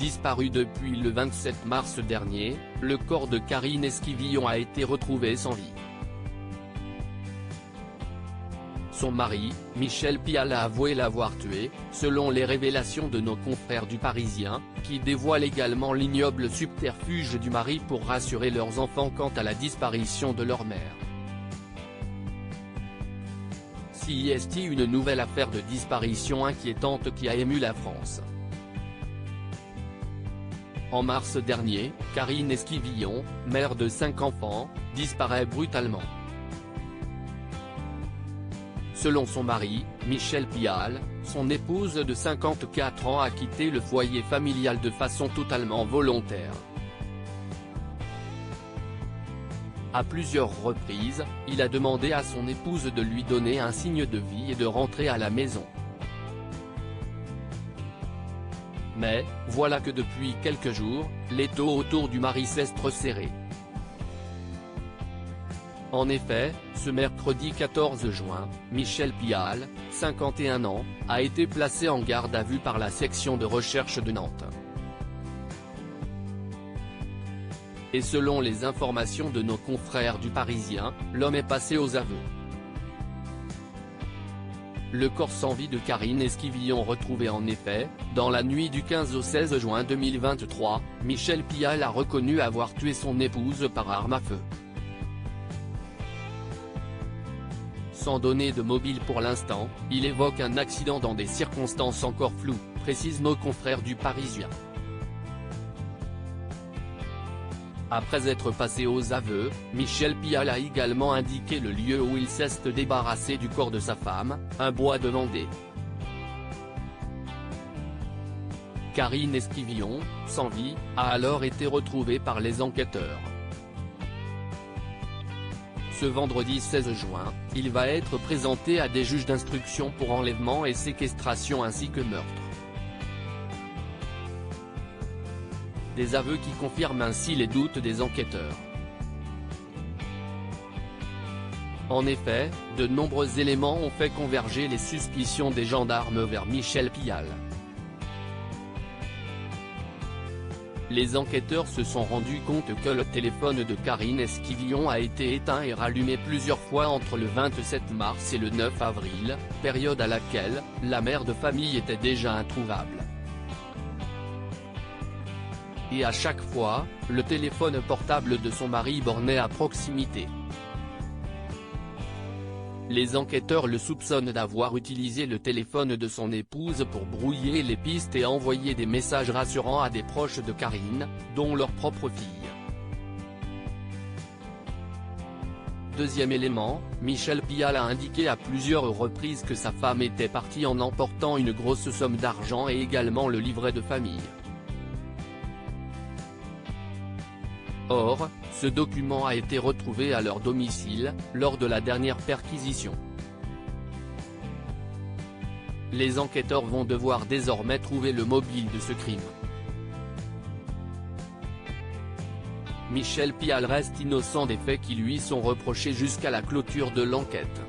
Disparu depuis le 27 mars dernier, le corps de Karine Esquivillon a été retrouvé sans vie. Son mari, Michel Pial, a avoué l'avoir tuée, selon les révélations de nos confrères du Parisien, qui dévoilent également l'ignoble subterfuge du mari pour rassurer leurs enfants quant à la disparition de leur mère. C'est une nouvelle affaire de disparition inquiétante qui a ému la France. En mars dernier, Karine Esquivillon, mère de 5 enfants, disparaît brutalement. Selon son mari, Michel Pial, son épouse de 54 ans a quitté le foyer familial de façon totalement volontaire. À plusieurs reprises, il a demandé à son épouse de lui donner un signe de vie et de rentrer à la maison. Mais, voilà que depuis quelques jours, l'étau autour du mari s'est resserré. En effet, ce mercredi 14 juin, Michel Pial, 51 ans, a été placé en garde à vue par la section de recherche de Nantes. Et selon les informations de nos confrères du Parisien, l'homme est passé aux aveux. Le corps sans vie de Karine Esquivillon retrouvé en effet, dans la nuit du 15 au 16 juin 2023, Michel Pial a reconnu avoir tué son épouse par arme à feu. Sans donner de mobile pour l'instant, il évoque un accident dans des circonstances encore floues, précisent nos confrères du Parisien. Après être passé aux aveux, Michel Pial a également indiqué le lieu où il s'est débarrassé du corps de sa femme, un bois de Vendée. Karine Esquivillon, sans vie, a alors été retrouvée par les enquêteurs. Ce vendredi 16 juin, il va être présenté à des juges d'instruction pour enlèvement et séquestration ainsi que meurtre. Des aveux qui confirment ainsi les doutes des enquêteurs. En effet, de nombreux éléments ont fait converger les suspicions des gendarmes vers Michel Pial. Les enquêteurs se sont rendus compte que le téléphone de Karine Esquivillon a été éteint et rallumé plusieurs fois entre le 27 mars et le 9 avril, période à laquelle la mère de famille était déjà introuvable. Et à chaque fois, le téléphone portable de son mari bornait à proximité. Les enquêteurs le soupçonnent d'avoir utilisé le téléphone de son épouse pour brouiller les pistes et envoyer des messages rassurants à des proches de Karine, dont leur propre fille. Deuxième élément, Michel Pial a indiqué à plusieurs reprises que sa femme était partie en emportant une grosse somme d'argent et également le livret de famille. Or, ce document a été retrouvé à leur domicile, lors de la dernière perquisition. Les enquêteurs vont devoir désormais trouver le mobile de ce crime. Michel Pial reste innocent des faits qui lui sont reprochés jusqu'à la clôture de l'enquête.